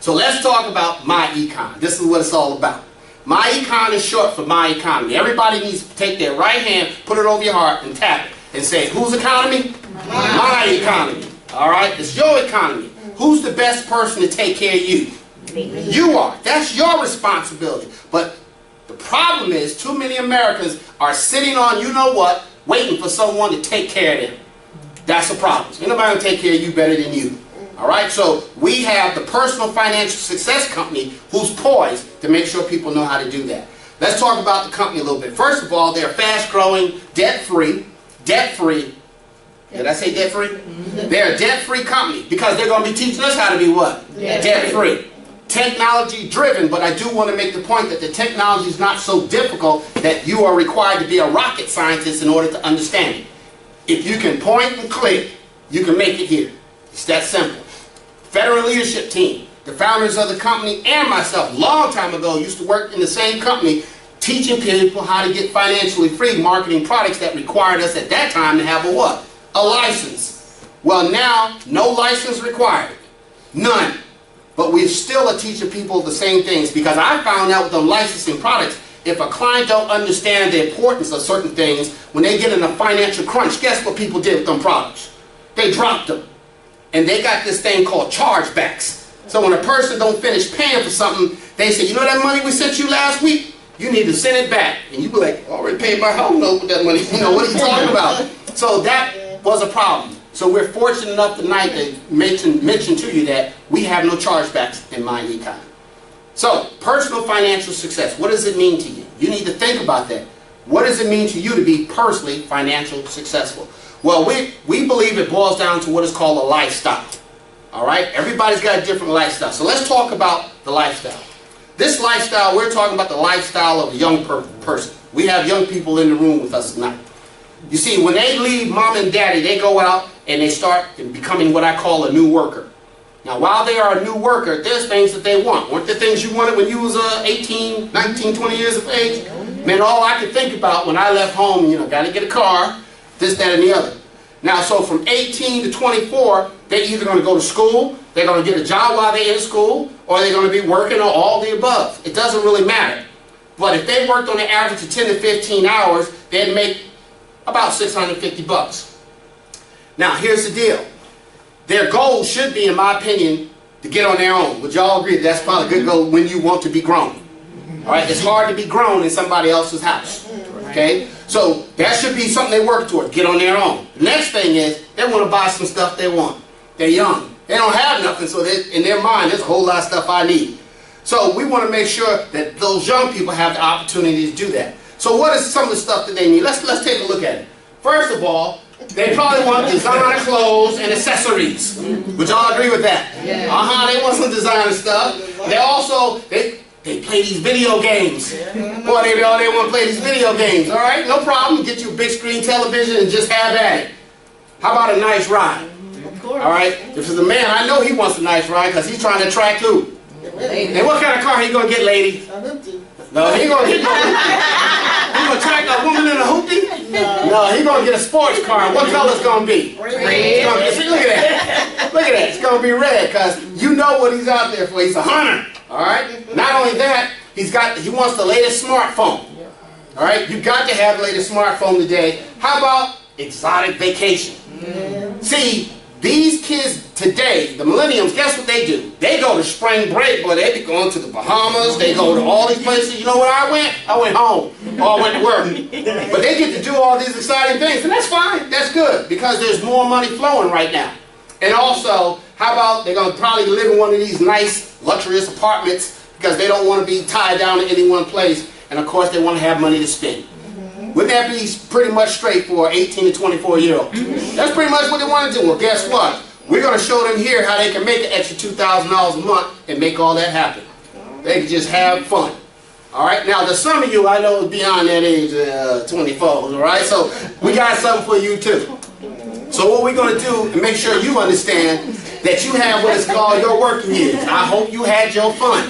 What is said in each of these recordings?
So let's talk about myEcon. This is what it's all about. myEcon is short for my economy. Everybody needs to take their right hand, put it over your heart, and tap it. And say, whose economy? My economy. All right? It's your economy. Who's the best person to take care of you? You are. That's your responsibility. But the problem is, too many Americans are sitting on you know what, waiting for someone to take care of them. That's the problem. Ain't nobody going to take care of you better than you. All right? So we have the Personal Financial Success Company who's poised to make sure people know how to do that. Let's talk about the company a little bit. First of all, they're fast-growing, debt-free. Debt-free. Did I say debt-free? They're a debt-free company because they're going to be teaching us how to be what? Debt-free. Technology-driven, but I do want to make the point that the technology is not so difficult that you are required to be a rocket scientist in order to understand it. If you can point and click, you can make it here. It's that simple. Federal leadership team, the founders of the company and myself, long time ago, used to work in the same company teaching people how to get financially free marketing products that required us at that time to have a what? A license. Well, now, no license required. None. But we still are teaching people the same things because I found out with the licensing products, if a client don't understand the importance of certain things, when they get in a financial crunch, guess what people did with them products? They dropped them. And they got this thing called chargebacks. So when a person don't finish paying for something, they say, you know that money we sent you last week? You need to send it back. And you be like, already paid my home note with that money. You know, what are you talking about? So that was a problem. So we're fortunate enough tonight to mention to you that we have no chargebacks in myEcon. So, personal financial success, what does it mean to you? You need to think about that. What does it mean to you to be personally financially successful? Well, we believe it boils down to what is called a lifestyle. All right? Everybody's got a different lifestyle. So let's talk about the lifestyle. This lifestyle, we're talking about the lifestyle of a young person. We have young people in the room with us tonight. You see, when they leave mom and daddy, they go out and they start becoming what I call a new worker. Now, while they are a new worker, there's things that they want. Weren't there things you wanted when you was 18, 19, 20 years of age? Man, all I could think about when I left home, you know, got to get a car, this, that, and the other. Now, so from 18 to 24, they're either going to go to school, they're going to get a job while they're in school, or they're going to be working, or all the above. It doesn't really matter. But if they worked on an average of 10 to 15 hours, they'd make about 650 bucks. Now, here's the deal. Their goal should be, in my opinion, to get on their own. Would y'all agree that's probably a good goal when you want to be grown? All right, it's hard to be grown in somebody else's house. Okay, so that should be something they work toward, get on their own. The next thing is they want to buy some stuff they want. They're young. They don't have nothing, so in their mind, there's a whole lot of stuff I need. So we want to make sure that those young people have the opportunity to do that. So what is some of the stuff that they need? Let's take a look at it. First of all, they probably want designer clothes and accessories. Would y'all agree with that? Yeah. They want some designer stuff. They also, they play these video games. Boy, they want to play these video games. All right, no problem. Get you a big screen television and just have at it. How about a nice ride? All right, if it's a man, I know he wants a nice ride because he's trying to attract who? And what kind of car he gonna get, lady? No, he gonna attract a woman in a hoopty? No, he gonna get a sports car. What color it's gonna be? Red. See, look at that. Look at that. It's gonna be red because you know what he's out there for. He's a hunter. All right. Not only that, he wants the latest smartphone. All right. You got to have the latest smartphone today. How about exotic vacation? See, these kids today, the millenniums, guess what they do? They go to spring break, boy, they be going to the Bahamas, they go to all these places. You know where I went? I went home, or I went to work. But they get to do all these exciting things, and that's fine, that's good, because there's more money flowing right now. And also, how about they're going to probably live in one of these nice, luxurious apartments, because they don't want to be tied down to any one place, and of course they want to have money to spend. Wouldn't that be pretty much straight for an 18 to 24-year-old? That's pretty much what they want to do. Well, guess what? We're going to show them here how they can make an extra $2,000 a month and make all that happen. They can just have fun. All right? Now, there's some of you I know is beyond that age, 24, all right? So we got something for you, too. So what we're going to do and make sure you understand that you have what is called your working years. I hope you had your fun.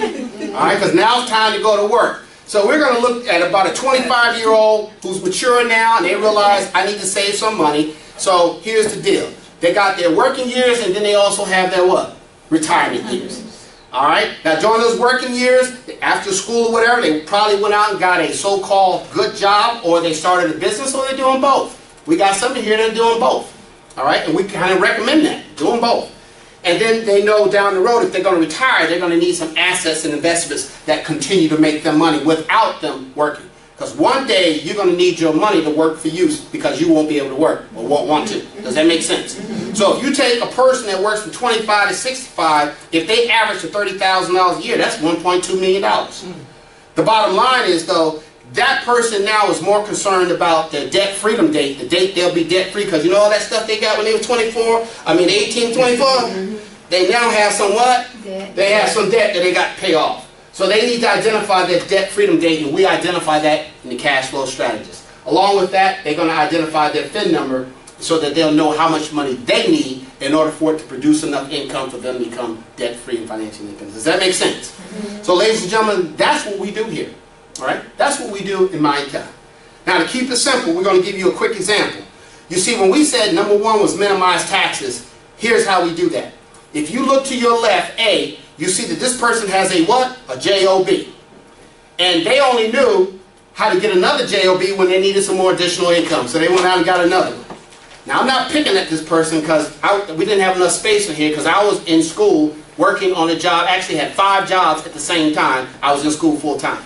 All right? Because now it's time to go to work. So we're going to look at about a 25-year-old who's mature now, and they realize, I need to save some money. So here's the deal. They got their working years, and then they also have their what? Retirement years. All right? Now, during those working years, after school or whatever, they probably went out and got a so-called good job, or they started a business, or they're doing both. We got some here that are doing both. All right? And we kind of recommend that, doing both. And then they know down the road, if they're going to retire, they're going to need some assets and investments that continue to make them money without them working. Because one day, you're going to need your money to work for you because you won't be able to work or won't want to. Does that make sense? So if you take a person that works from 25 to 65, if they average to $30,000 a year, that's $1.2 million. The bottom line is, though, that person now is more concerned about their debt freedom date, the date they'll be debt free, because you know all that stuff they got when they were 18, 24? They now have some what? They have some debt that they got to pay off. So they need to identify their debt freedom date, and we identify that in the cash flow strategist. Along with that, they're going to identify their FIN number so that they'll know how much money they need in order for it to produce enough income for them to become debt free and financially independent. Does that make sense? So ladies and gentlemen, that's what we do here. All right? That's what we do in myEcon. Now, to keep it simple, we're going to give you a quick example. You see, when we said number one was minimize taxes, here's how we do that. If you look to your left, A, you see that this person has a what? A JOB. And they only knew how to get another JOB when they needed some more additional income. So they went out and got another one. Now, I'm not picking at this person because we didn't have enough space in here, because I was in school working on a job. Actually had 5 jobs at the same time. I was in school full time.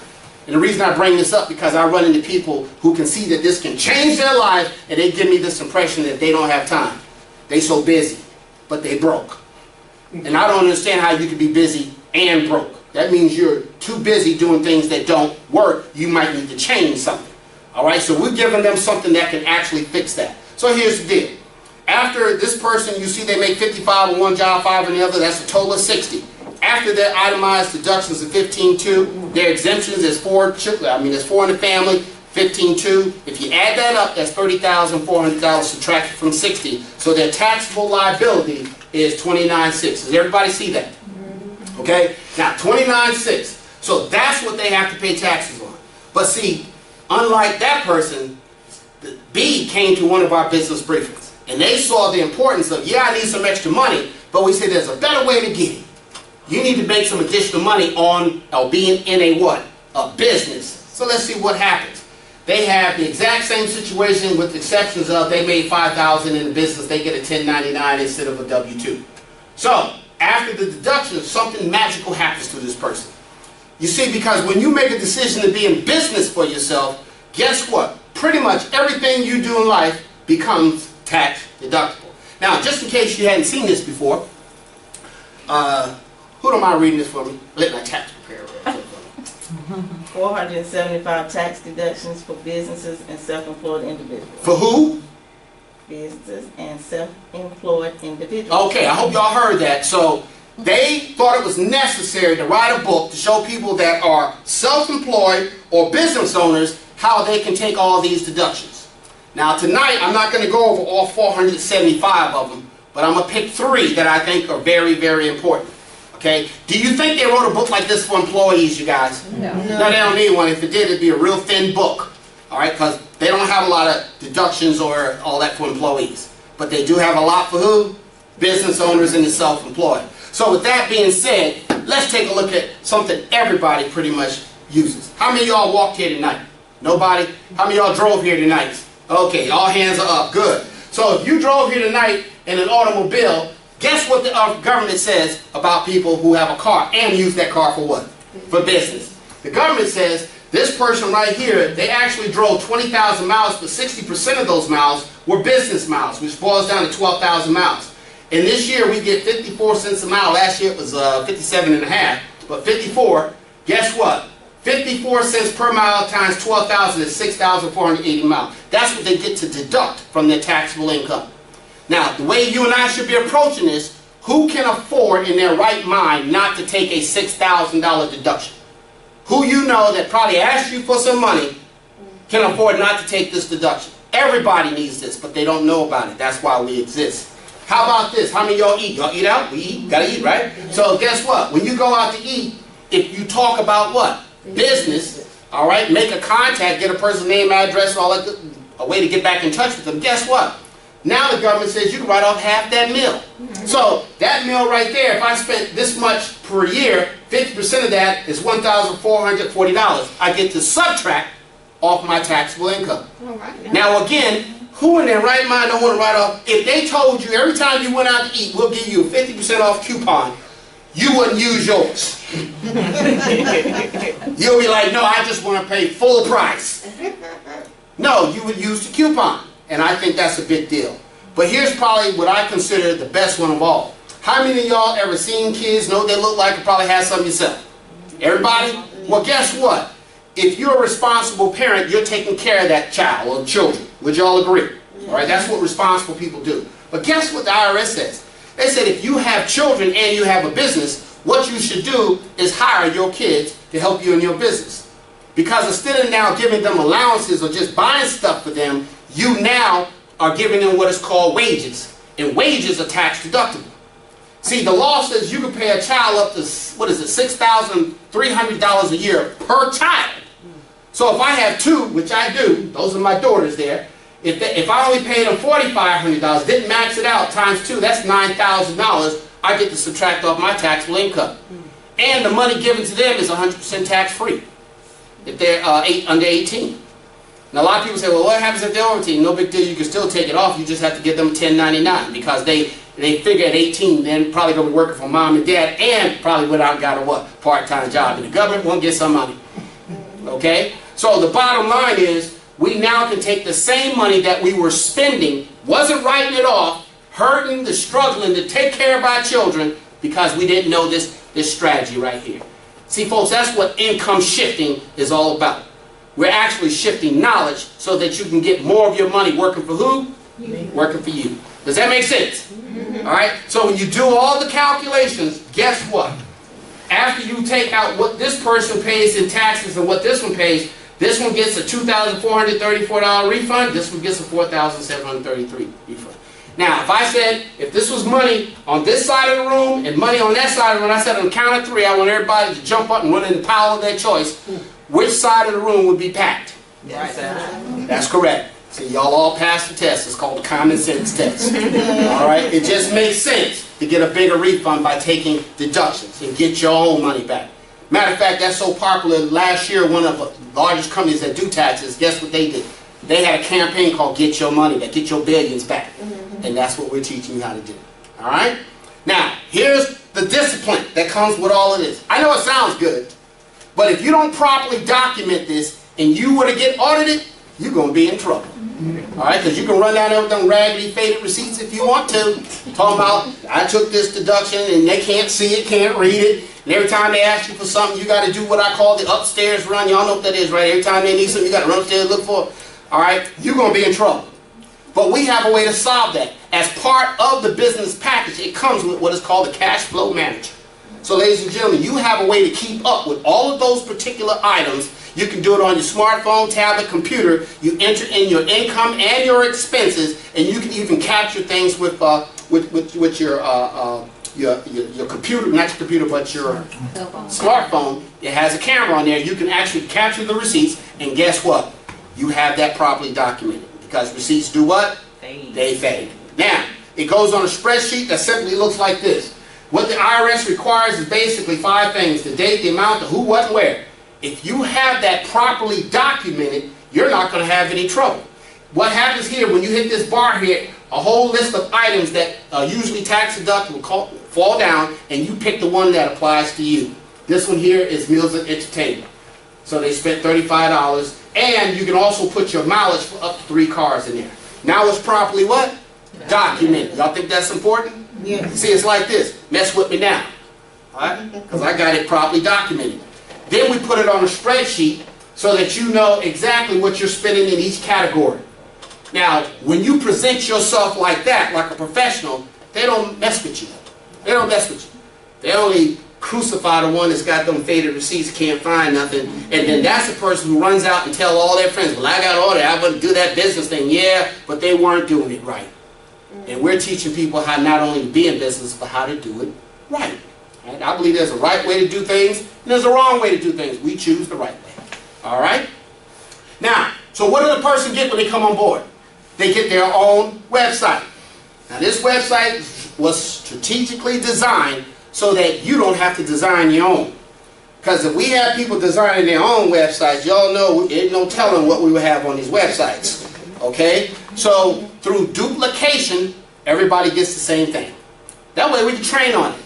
And the reason I bring this up, because I run into people who can see that this can change their life, and they give me this impression that they don't have time. They so busy, but they broke. And I don't understand how you can be busy and broke. That means you're too busy doing things that don't work. You might need to change something. All right, so we're giving them something that can actually fix that. So here's the deal. After this person, you see they make 55 on one job, 5 on the other, that's a total of 60. After their itemized deductions of 15.2, their exemptions is 4 children. There's 4 in the family, 15.2. If you add that up, that's $30,400 subtracted from 60. So their taxable liability is $29,600. Does everybody see that? Okay? Now, $29,600. So that's what they have to pay taxes on. But see, unlike that person, the B came to one of our business briefings. And they saw the importance of, yeah, I need some extra money, but we said there's a better way to get it. You need to make some additional money on being in a what? A business. So let's see what happens. They have the exact same situation with exceptions of they made $5,000 in the business, they get a 1099 instead of a W-2. So after the deduction, something magical happens to this person. You see, because when you make a decision to be in business for yourself, guess what? Pretty much everything you do in life becomes tax deductible. Now, just in case you hadn't seen this before, who don't mind reading this for me? Let my tax preparer. 475 tax deductions for businesses and self-employed individuals. For who? Businesses and self-employed individuals. Okay, I hope y'all heard that. So they thought it was necessary to write a book to show people that are self-employed or business owners how they can take all these deductions. Now tonight, I'm not going to go over all 475 of them, but I'm going to pick 3 that I think are very, very important. Okay? Do you think they wrote a book like this for employees, you guys? No. No, they don't need one. If it did, it'd be a real thin book. All right? Because they don't have a lot of deductions or all that for employees. But they do have a lot for who? Business owners and the self-employed. So with that being said, let's take a look at something everybody pretty much uses. How many of y'all walked here tonight? Nobody? How many of y'all drove here tonight? Okay, all hands are up. Good. So if you drove here tonight in an automobile, guess what the government says about people who have a car and use that car for what? For business. The government says this person right here, they actually drove 20,000 miles, but 60% of those miles were business miles, which boils down to 12,000 miles. And this year we get 54 cents a mile. Last year it was 57 and a half, but 54. Guess what? 54 cents per mile times 12,000 is 6,480 miles. That's what they get to deduct from their taxable income. Now, the way you and I should be approaching this, who can afford in their right mind not to take a $6,000 deduction? Who you know that probably asked you for some money can afford not to take this deduction? Everybody needs this, but they don't know about it. That's why we exist. How about this? How many of y'all eat? Y'all eat out? We eat. Gotta eat, right? So guess what? When you go out to eat, if you talk about what? Business, all right? Make a contact, get a person's name, address, all that, a way to get back in touch with them. Guess what? Now the government says you can write off half that meal. So that meal right there, if I spent this much per year, 50% of that is $1,440. I get to subtract off my taxable income. Now again, who in their right mind don't want to write off? If they told you every time you went out to eat, we'll give you a 50% off coupon, you wouldn't use yours. You'll be like, no, I just want to pay full price. No, you would use the coupon. And I think that's a big deal. But here's probably what I consider the best one of all. How many of y'all ever seen kids, know what they look like, and probably have some yourself? Everybody? Well, guess what? If you're a responsible parent, you're taking care of that child or children. Would y'all agree? All right, that's what responsible people do. But guess what the IRS says? They said if you have children and you have a business, what you should do is hire your kids to help you in your business. Because instead of now giving them allowances or just buying stuff for them, you now are giving them what is called wages. And wages are tax deductible. See, the law says you can pay a child up to, what is it, $6,300 a year per child. So if I have two, which I do, those are my daughters there, if I only paid them $4,500, didn't max it out, times two, that's $9,000, I get to subtract off my taxable income. And the money given to them is 100% tax-free if they're under 18. Now a lot of people say, well, what happens if they're over 18? No big deal, you can still take it off, you just have to give them 1099 because they figure at 18 they're probably going to be working for mom and dad and probably went out and got a what? Part-time job, and the government won't get some money. Okay? So the bottom line is, we now can take the same money that we were spending, wasn't writing it off, hurting, struggling to take care of our children because we didn't know this strategy right here. See folks, that's what income shifting is all about. We're actually shifting knowledge so that you can get more of your money working for who? Working for you. Does that make sense? Alright, so when you do all the calculations, guess what? After you take out what this person pays in taxes and what this one pays, this one gets a $2,434 refund, this one gets a $4,733 refund. Now, if I said, if this was money on this side of the room and money on that side of the room, I said on the count of three, I want everybody to jump up and run in the pile of their choice, which side of the room would be packed? Right side. That's correct. See, y'all all passed the test. It's called the common sense test. Alright? It just makes sense to get a bigger refund by taking deductions and get your own money back. Matter of fact, that's so popular, last year one of the largest companies that do taxes, guess what they did? They had a campaign called Get Your Money Back, Get Your Billions Back. And that's what we're teaching you how to do. Alright? Now, here's the discipline that comes with all of this. I know it sounds good, but if you don't properly document this and you were to get audited, you're going to be in trouble. Alright, because you can run down there with them raggedy faded receipts if you want to. Talking about, I took this deduction and they can't see it, can't read it. And every time they ask you for something, you got to do what I call the upstairs run. Y'all know what that is, right? Every time they need something, you got to run upstairs and look for it. Alright, you're going to be in trouble. But we have a way to solve that. As part of the business package, it comes with what is called the cash flow manager. So ladies and gentlemen, you have a way to keep up with all of those particular items. You can do it on your smartphone, tablet, computer. You enter in your income and your expenses, and you can even capture things with your computer, not your computer, but your smartphone. It has a camera on there. You can actually capture the receipts, and guess what? You have that properly documented. Because receipts do what? Fade. They fade. Now, it goes on a spreadsheet that simply looks like this. What the IRS requires is basically 5 things: the date, the amount, the who, what, and where. If you have that properly documented, you're not going to have any trouble. What happens here, when you hit this bar here, a whole list of items that are usually tax deductible fall down, and you pick the one that applies to you. This one here is meals and entertainment. So they spent $35, and you can also put your mileage for up to 3 cars in there. Now it's properly what? Documented. Y'all think that's important? Yeah. See, it's like this. Mess with me now. Alright? Because I got it properly documented. Then we put it on a spreadsheet so that you know exactly what you're spending in each category. Now, when you present yourself like that, like a professional, they don't mess with you. They don't mess with you. They only crucify the one that's got them faded receipts, can't find nothing, and then that's the person who runs out and tell all their friends, well, I got audited, I wouldn't do that business thing. Yeah, but they weren't doing it right. And we're teaching people how not only to be in business, but how to do it right. Right? I believe there's a right way to do things, and there's a wrong way to do things. We choose the right way. All right? Now, so what does a person get when they come on board? they get their own website. Now this website was strategically designed so that you don't have to design your own. Because if we have people designing their own websites, y'all know ain't no telling what we would have on these websites. Okay? So through duplication, everybody gets the same thing. That way we can train on it.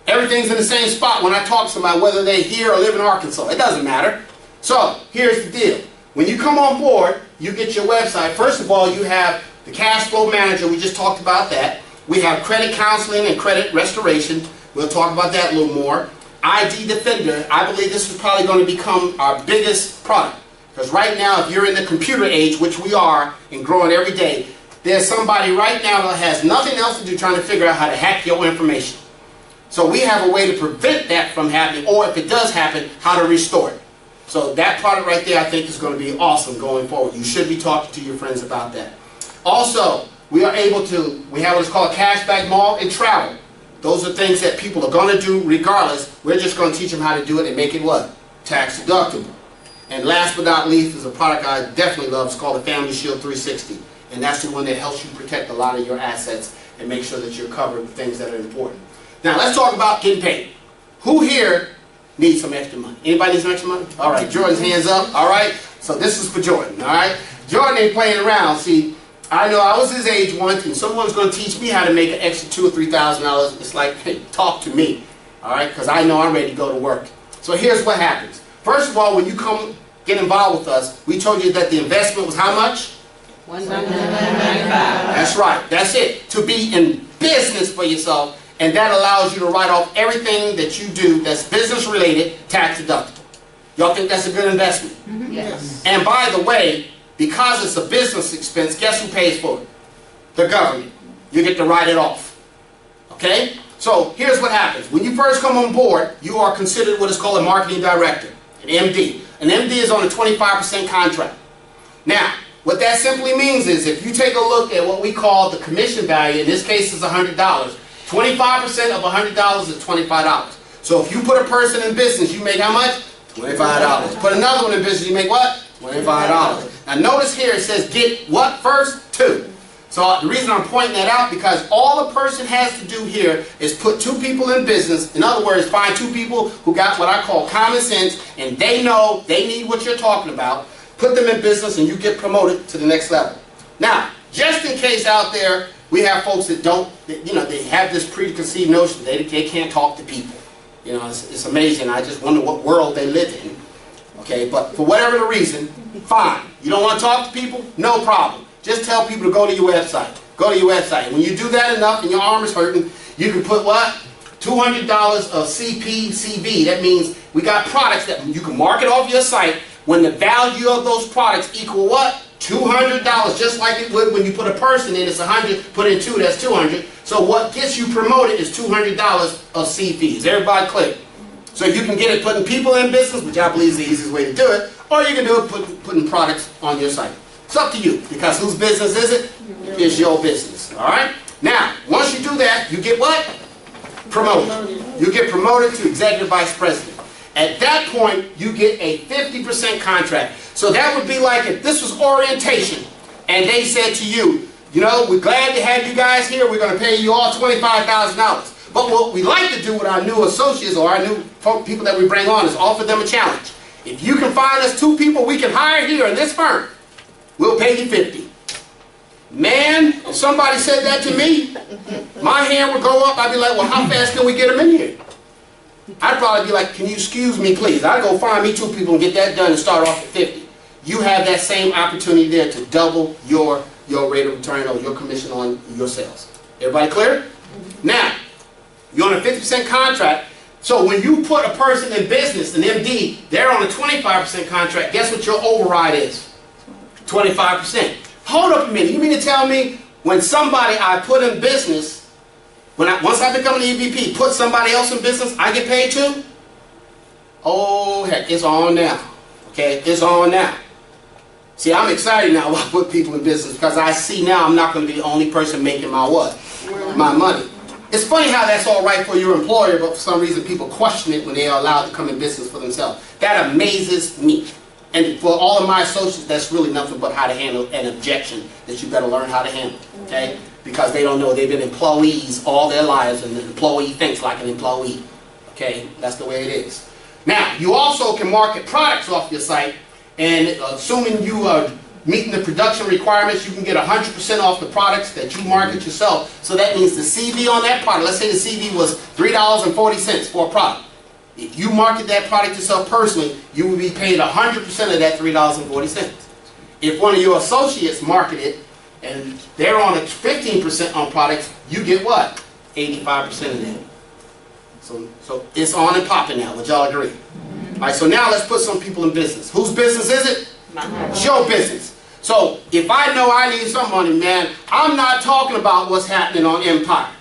Everything's in the same spot when I talk to somebody, whether they're here or live in Arkansas. It doesn't matter. So here's the deal. When you come on board, you get your website. First of all, you have the cash flow manager. We just talked about that. We have credit counseling and credit restoration. We'll talk about that a little more. ID Defender. I believe this is probably going to become our biggest product. Because right now, if you're in the computer age, which we are, and growing every day, there's somebody right now that has nothing else to do trying to figure out how to hack your information. So we have a way to prevent that from happening, or if it does happen, how to restore it. So that product right there I think is going to be awesome going forward. You should be talking to your friends about that. Also, we have what's called a cashback mall and travel. Those are things that people are going to do regardless. We're just going to teach them how to do it and make it what? Tax deductible. And last but not least is a product I definitely love. It's called the Family Shield 360. And that's the one that helps you protect a lot of your assets and make sure that you're covered with things that are important. Now let's talk about getting paid. Who here needs some extra money? Anybody need some extra money? All right, Jordan's hands up. All right, so this is for Jordan. All right, Jordan ain't playing around. See, I know I was his age once, and someone's going to teach me how to make an extra $2,000 or $3,000. It's like, hey, talk to me, all right? Because I know I'm ready to go to work. So here's what happens. First of all, when you come get involved with us, we told you that the investment was how much? $195. That's right. That's it. To be in business for yourself. And that allows you to write off everything that you do that's business related, tax deductible. Y'all think that's a good investment? Yes. And by the way, because it's a business expense, guess who pays for it? The government. You get to write it off. Okay? So here's what happens. When you first come on board, you are considered what is called a marketing director, an MD. An MD is on a 25% contract. Now, what that simply means is if you take a look at what we call the commission value, in this case is $100. 25% of $100 is $25. So if you put a person in business, you make how much? $25. Put another one in business, you make what? $25. Now notice here it says get what first? 2. So the reason I'm pointing that out because all a person has to do here is put 2 people in business. In other words, find 2 people who got what I call common sense and they know they need what you're talking about. Put them in business and you get promoted to the next level. Now, just in case out there we have folks that don't, they have this preconceived notion they can't talk to people. You know, it's amazing. I just wonder what world they live in. Okay, but for whatever the reason, fine. You don't want to talk to people? No problem. Just tell people to go to your website. Go to your website. When you do that enough and your arm is hurting, you can put what? $200 of CPCB. That means we got products that you can market off your site when the value of those products equal what? $200, just like it would when you put a person in, it's 100, put in 2, that's 200. So what gets you promoted is $200 of CP. Is everybody clear? So you can get it putting people in business, which I believe is the easiest way to do it, or you can do it putting products on your site. It's up to you, because whose business is it? It's your business, all right? Now, once you do that, you get what? Promoted. You get promoted to executive vice president. At that point, you get a 50% contract. So that would be like if this was orientation, and they said to you, you know, we're glad to have you guys here. We're going to pay you all $25,000. But what we like to do with our new associates or our new people that we bring on is offer them a challenge. If you can find us 2 people we can hire here in this firm, we'll pay you 50. Man, if somebody said that to me, my hand would go up. I'd be like, well, how fast can we get them in here? I'd probably be like, can you excuse me, please? I'd go find me 2 people and get that done and start off at 50. You have that same opportunity there to double your rate of return or your commission on your sales. Everybody clear? Now, you're on a 50% contract. So when you put a person in business, an MD, they're on a 25% contract. Guess what your override is? 25%. Hold up a minute. You mean to tell me when somebody I put in business, once I become an EVP, put somebody else in business, I get paid too? Oh, heck, it's on now. Okay, it's on now. See, I'm excited now when I put people in business because I see now I'm not going to be the only person making my what? My money. It's funny how that's all right for your employer, but for some reason people question it when they are allowed to come in business for themselves. That amazes me. And for all of my associates, that's really nothing but how to handle an objection that you better learn how to handle, okay? Because they don't know, they've been employees all their lives, and the employee thinks like an employee, okay? That's the way it is. Now, you also can market products off your site, and assuming you are meeting the production requirements, you can get 100% off the products that you market yourself. So that means the CV on that product, let's say the CV was $3.40 for a product. If you market that product yourself personally, you will be paid 100% of that $3.40. If one of your associates market it, and they're on a 15% on products, you get what? 85% of that. So it's on and popping now. Would y'all agree? All right, so now let's put some people in business. Whose business is it? It's your business. So if I know I need some money, man, I'm not talking about what's happening on Empire.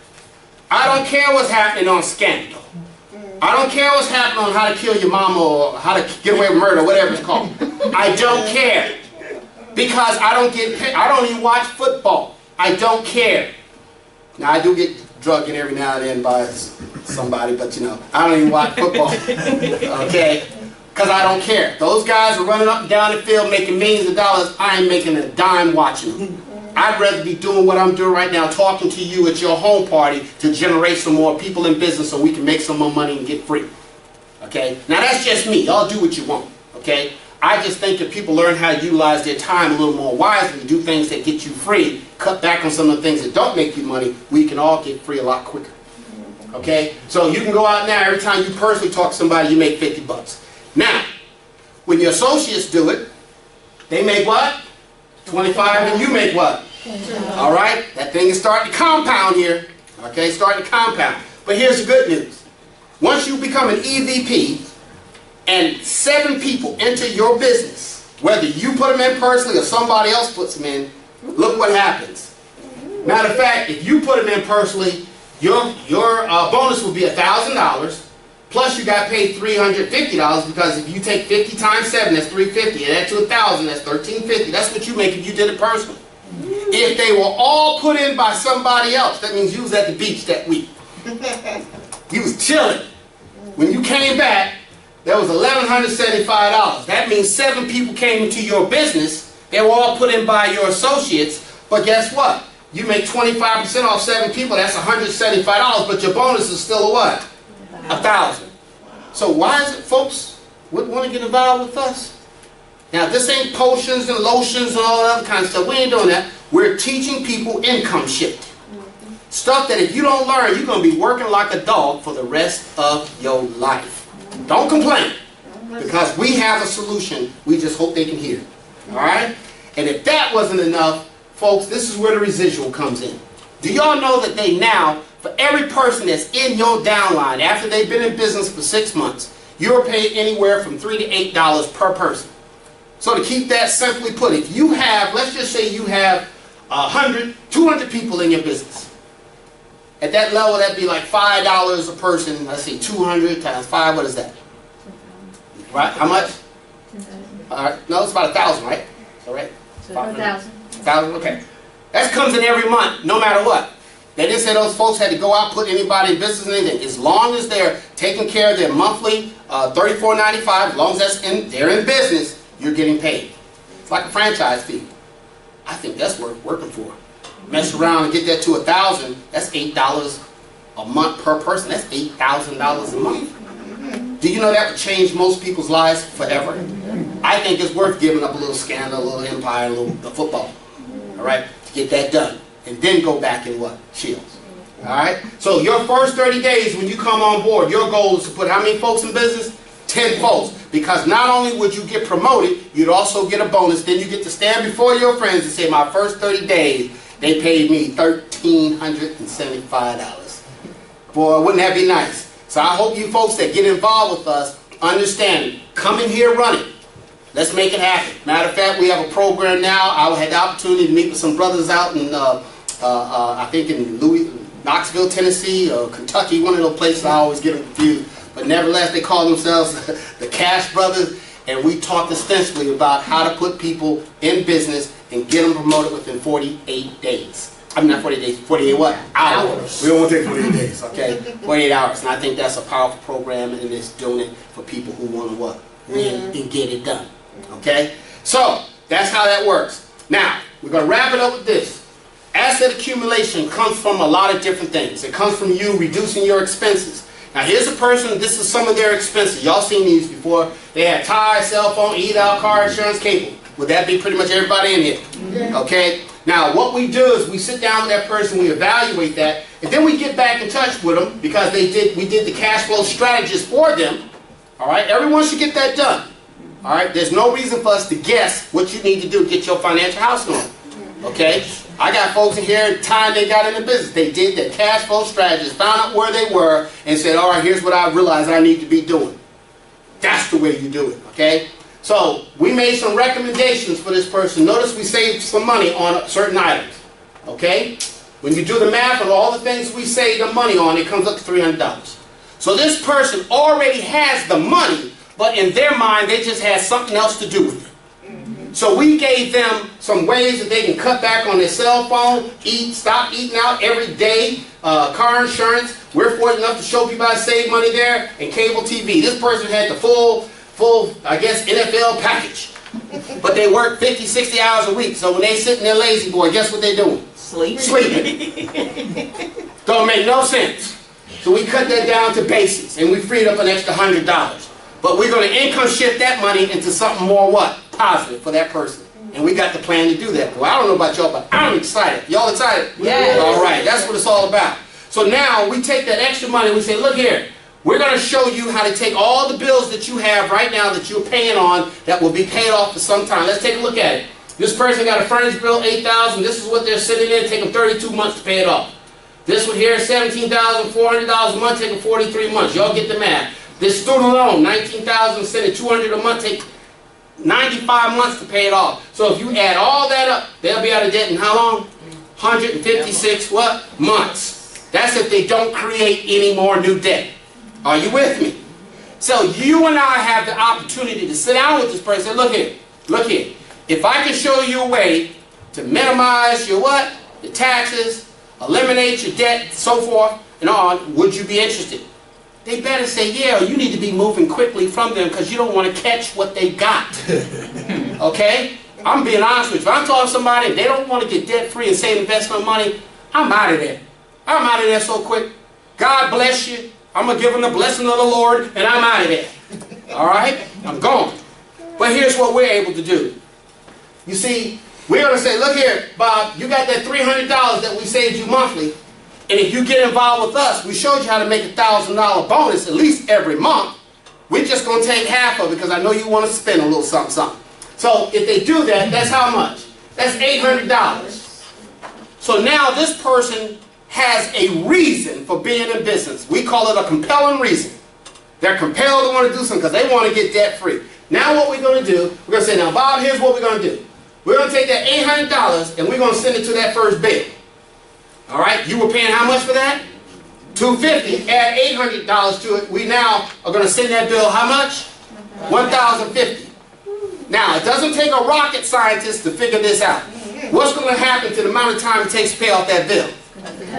I don't care what's happening on Scandal. I don't care what's happening on How to Kill Your Mama or How to Get Away with Murder, whatever it's called. I don't care. Because I don't get paid. I don't even watch football. I don't care. Now I do get drugged in every now and then by somebody, but you know, I don't even watch football. Okay? Because I don't care. Those guys are running up and down the field making millions of dollars. I ain't making a dime watching them. I'd rather be doing what I'm doing right now, talking to you at your home party to generate some more people in business so we can make some more money and get free. Okay? Now that's just me. Y'all do what you want. Okay? I just think if people learn how to utilize their time a little more wisely, do things that get you free, cut back on some of the things that don't make you money, we can all get free a lot quicker. Okay? So you can go out now, every time you personally talk to somebody, you make 50 bucks. Now, when your associates do it, they make what? 25, and you make what? All right? That thing is starting to compound here. Okay? Starting to compound. But here's the good news. Once you become an EVP and 7 people enter your business, whether you put them in personally or somebody else puts them in, look what happens. Matter of fact, if you put them in personally, your bonus will be $1,000. Plus you got paid $350 because if you take 50 times 7, that's $350. And add to 1,000, that's $1,350. That's what you make if you did it personally. If they were all put in by somebody else, that means you was at the beach that week. You was chilling. When you came back, there was $1,175. That means 7 people came into your business. They were all put in by your associates. But guess what? You make 25% off 7 people. That's $175. But your bonus is still a what? 1,000. So why is it folks would want to get involved with us? Now this ain't potions and lotions and all that other kind of stuff. We ain't doing that. We're teaching people income shifting. Stuff that if you don't learn, you're going to be working like a dog for the rest of your life. Don't complain. Because we have a solution. We just hope they can hear. Alright? And if that wasn't enough, folks, this is where the residual comes in. Do y'all know that they now, for every person that's in your downline, after they've been in business for 6 months, you're paid anywhere from $3 to $8 per person. So to keep that simply put, if you have, let's just say you have 100, 200 people in your business. At that level, that'd be like $5 a person. Let's see, 200 times 5, what is that? Right? How much? No, it's about 1,000, right? All right? 1,000. 1,000, okay. That comes in every month, no matter what. They didn't say those folks had to go out, put anybody in business or anything. As long as they're taking care of their monthly $34.95, as long as they're in business, you're getting paid. It's like a franchise fee. I think that's worth working for. Mess around and get that to 1,000, that's $8 a month per person. That's $8,000 a month. Do you know that would change most people's lives forever? I think it's worth giving up a little Scandal, a little Empire, a little football. All right, to get that done. And then go back and what? Shields. Alright? So your first 30 days when you come on board, your goal is to put how many folks in business? 10 folks. Because not only would you get promoted, you'd also get a bonus. Then you get to stand before your friends and say, my first 30 days, they paid me $1,375. Boy, wouldn't that be nice? So I hope you folks that get involved with us understand, come in here running. Let's make it happen. Matter of fact, we have a program now. I had the opportunity to meet with some brothers out in I think in Knoxville, Tennessee, or Kentucky, one of those places. I always get them confused. But nevertheless, they call themselves the Cash Brothers, and we talked extensively about how to put people in business and get them promoted within 48 days. I mean, not 48 days, 48 what? Hours. We don't want to take 48 days, okay? 48 hours. And I think that's a powerful program, and it's doing it for people who want to what? Win and get it done. Okay? So, that's how that works. Now, we're going to wrap it up with this. Asset accumulation comes from a lot of different things. It comes from you reducing your expenses. Now, here's a person, this is some of their expenses. Y'all seen these before. They had tires, cell phone, eat out, car insurance, cable. Would that be pretty much everybody in here? Yeah. Okay? Now, what we do is we sit down with that person, we evaluate that, and then we get back in touch with them because we did the cash flow strategist for them. All right? Everyone should get that done. All right? There's no reason for us to guess what you need to do to get your financial house going. Okay? I got folks in here, the time they got in the business, they did the cash flow strategist, found out where they were, and said, all right, here's what I realized I need to be doing. That's the way you do it. Okay? So, we made some recommendations for this person. Notice we saved some money on certain items. Okay? When you do the math on all the things we saved the money on, it comes up to $300. So this person already has the money, but in their mind, they just had something else to do with it. So we gave them some ways that they can cut back on their cell phone, stop eating out every day, car insurance. We're fortunate enough to show people how to save money there, and cable TV. This person had the full, I guess, NFL package. But they work 50, 60 hours a week. So when they sit in their lazy boy, guess what they're doing? Sleeping. Don't make no sense. So we cut that down to basics, and we freed up an extra $100. But we're going to income shift that money into something more what? Positive for that person. And we got the plan to do that. Well, I don't know about y'all, but I'm excited. Y'all excited? Yeah. All right, that's what it's all about. So now we take that extra money and we say, look here, we're going to show you how to take all the bills that you have right now that you're paying on that will be paid off for some time. Let's take a look at it. This person got a furnace bill, $8,000. This is what they're sitting in. Take them 32 months to pay it off. This one here, $17,400 a month, taking 43 months. Y'all get the math. This student loan, $19,000, sending $200 a month, take 95 months to pay it off. So if you add all that up, they'll be out of debt in how long? 156 what? Months. That's if they don't create any more new debt. Are you with me? So you and I have the opportunity to sit down with this person and say, look here. If I can show you a way to minimize your what? Your taxes, eliminate your debt, so forth and on, would you be interested? They better say, yeah, or you need to be moving quickly from them because you don't want to catch what they got. Okay? I'm being honest with you. If I'm talking to somebody and they don't want to get debt-free and save investment money, I'm out of there. I'm out of there so quick. God bless you. I'm going to give them the blessing of the Lord, and I'm out of there. All right? I'm gone. But here's what we're able to do. You see, we're going to say, look here, Bob, you got that $300 that we saved you monthly. And if you get involved with us, we showed you how to make a $1,000 bonus at least every month. We're just going to take half of it because I know you want to spend a little something, something. So if they do that, that's how much? That's $800. So now this person has a reason for being in business. We call it a compelling reason. They're compelled to want to do something because they want to get debt free. Now what we're going to do, we're going to say, now Bob, here's what we're going to do. We're going to take that $800 and we're going to send it to that first bill. All right, you were paying how much for that? $250. Add $800 to it. We now are going to send that bill how much? $1,050. Now, it doesn't take a rocket scientist to figure this out. What's going to happen to the amount of time it takes to pay off that bill?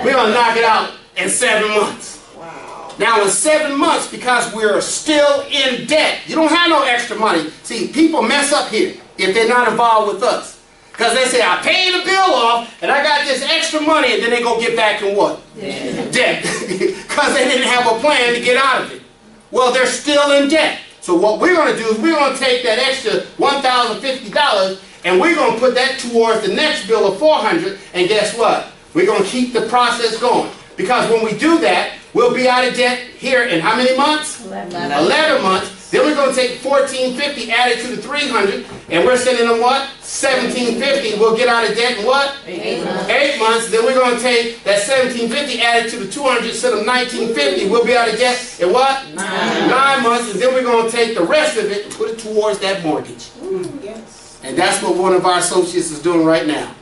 We're going to knock it out in 7 months. Wow. Now, in 7 months, because we're still in debt, you don't have no extra money. See, people mess up here if they're not involved with us. Because they say, I paid the bill off, and I got this extra money, and then they go get back in what? Debt. Because they didn't have a plan to get out of it. Well, they're still in debt. So what we're going to do is we're going to take that extra $1,050, and we're going to put that towards the next bill of $400, and guess what? We're going to keep the process going. Because when we do that, we'll be out of debt here in how many months? 11 months. Then we're going to take $1,450 added to the $300, and we're sending them what? $1,750. We'll get out of debt in what? 8 months. 8 months. Then we're going to take that $1,750 added to the $200, send them $1,950. We'll be out of debt in what? 9 months. And then we're going to take the rest of it and put it towards that mortgage. Yes. And that's what one of our associates is doing right now.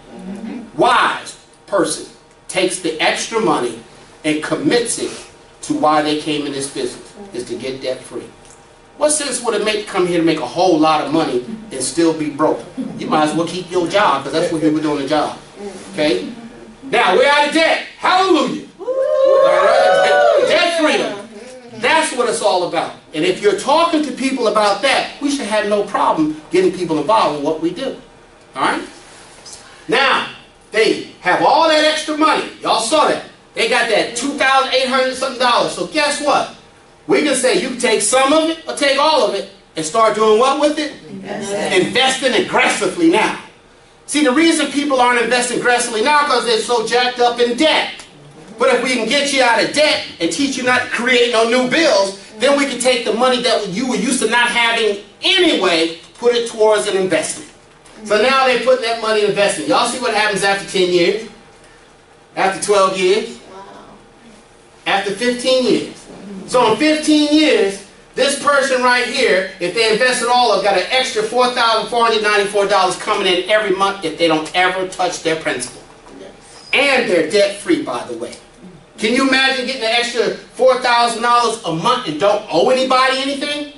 Wise person takes the extra money and commits it to why they came in this business, is to get debt free. What sense would it make to come here to make a whole lot of money and still be broke? You might as well keep your job because that's what you were doing a job. Okay? Now, we're out of debt. Hallelujah. All right? Debt freedom. That's what it's all about. And if you're talking to people about that, we should have no problem getting people involved in what we do. All right? Now, they have all that extra money. Y'all saw that. They got that $2,800 something. So guess what? We can say you can take some of it or take all of it and start doing what with it? Investing aggressively now. See, the reason people aren't investing aggressively now because they're so jacked up in debt. But if we can get you out of debt and teach you not to create no new bills, then we can take the money that you were used to not having anyway, put it towards an investment. So now they're putting that money in investment. Y'all see what happens after 10 years? After 12 years? After 15 years. So in 15 years, this person right here, if they invested all of, got an extra $4,494 coming in every month if they don't ever touch their principal. And they're debt free, by the way. Can you imagine getting an extra $4,000 a month and don't owe anybody anything?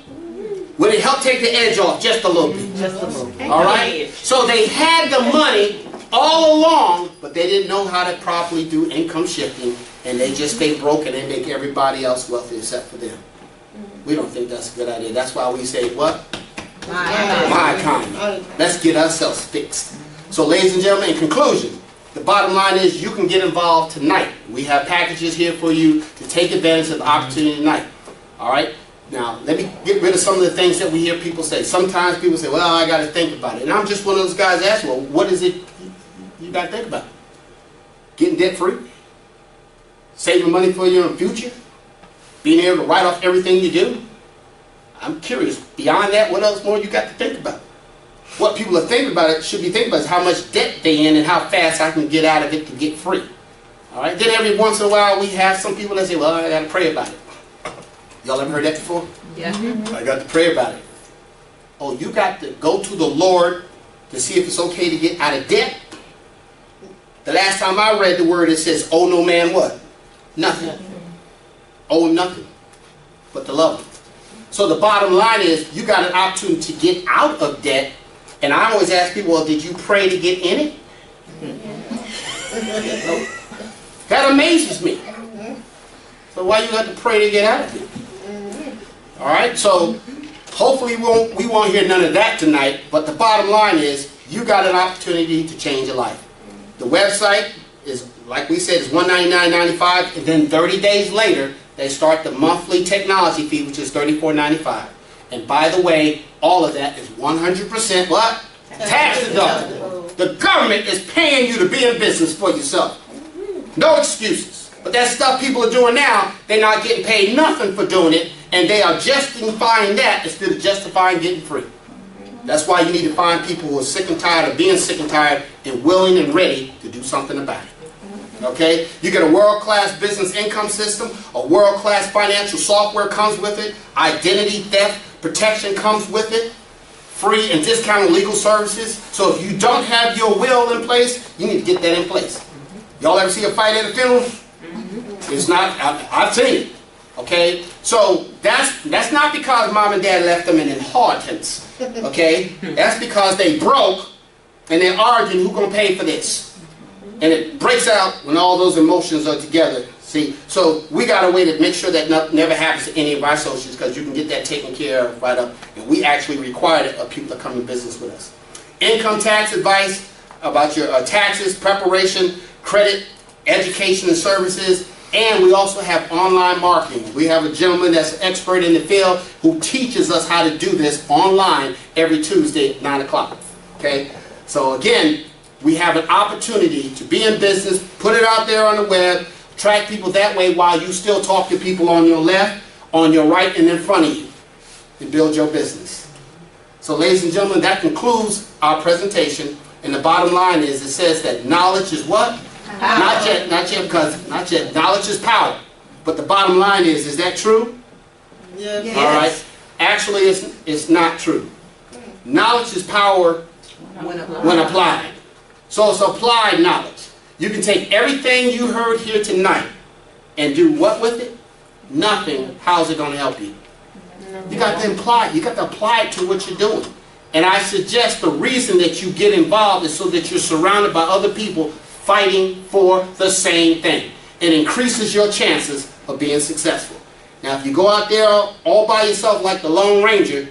Would it help take the edge off just a little bit? Just a little bit. All right? So they had the money all along, but they didn't know how to properly do income shifting, and they just stay broke and they make everybody else wealthy except for them. We don't think that's a good idea. That's why we say what? myEcon. Let's get ourselves fixed. So ladies and gentlemen, in conclusion, the bottom line is you can get involved tonight. We have packages here for you to take advantage of the opportunity tonight. All right? Now, let me get rid of some of the things that we hear people say. Sometimes people say, well, I got to think about it. And I'm just one of those guys that ask, well, what is it you got to think about? Getting debt free? Saving money for your future? Being able to write off everything you do? I'm curious. Beyond that, what else more you got to think about? What people are thinking about it should be thinking about is how much debt they in and how fast I can get out of it to get free. All right. Then every once in a while we have some people that say, well, I got to pray about it. Y'all ever heard that before? Yeah. I got to pray about it. Oh, you got to go to the Lord to see if it's okay to get out of debt? The last time I read the word, it says, owe no man what? Nothing. Owe him nothing but to love him. So the bottom line is you got an opportunity to get out of debt. And I always ask people, well, did you pray to get in it? That amazes me. So why you got to pray to get out of it? All right, so hopefully we won't hear none of that tonight, but the bottom line is you got an opportunity to change your life. The website is, like we said, is $199.95, and then 30 days later, they start the monthly technology fee, which is $34.95. And by the way, all of that is 100% what? Tax deductible. The government is paying you to be in business for yourself. No excuses. But that stuff people are doing now, they're not getting paid nothing for doing it, and they are justifying that instead of justifying getting free. That's why you need to find people who are sick and tired of being sick and tired and willing and ready to do something about it. Okay? You get a world-class business income system, a world-class financial software comes with it, identity theft protection comes with it, free and discounted legal services. So if you don't have your will in place, you need to get that in place. Y'all ever see a fight at a funeral? It's not, I've seen it. Okay? So that's not because mom and dad left them an inheritance. Okay? That's because they broke and they're arguing who's going to pay for this. And it breaks out when all those emotions are together. See? So we got a way to make sure that never happens to any of our associates, because you can get that taken care of right up. And we actually require it of people that come in business with us. Income tax advice about your taxes, preparation, credit, education and services. And we also have online marketing. We have a gentleman that's an expert in the field who teaches us how to do this online every Tuesday at 9 o'clock. Okay? So again, we have an opportunity to be in business, put it out there on the web, attract people that way while you still talk to people on your left, on your right, and in front of you, and build your business. So ladies and gentlemen, that concludes our presentation. And the bottom line is, it says that knowledge is what? Power. Not yet, knowledge is power. But the bottom line is that true? Yes. All right. Actually, it's not true. Knowledge is power when applied. So it's applied knowledge. You can take everything you heard here tonight and do what with it? Nothing. How's it going to help you? You got to apply it. You got to apply it to what you're doing. And I suggest the reason that you get involved is so that you're surrounded by other people fighting for the same thing. It increases your chances of being successful. Now, if you go out there all by yourself like the Lone Ranger,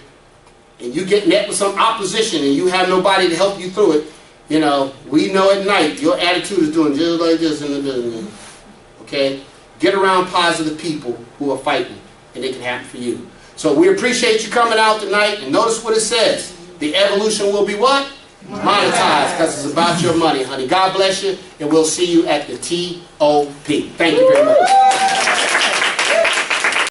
and you get met with some opposition and you have nobody to help you through it, you know, we know at night your attitude is doing just like this in the business. Okay? Get around positive people who are fighting, and it can happen for you. So we appreciate you coming out tonight, and notice what it says. The evolution will be what? Monetized, because it's about your money, honey. God bless you, and we'll see you at the TOP. Thank you very much.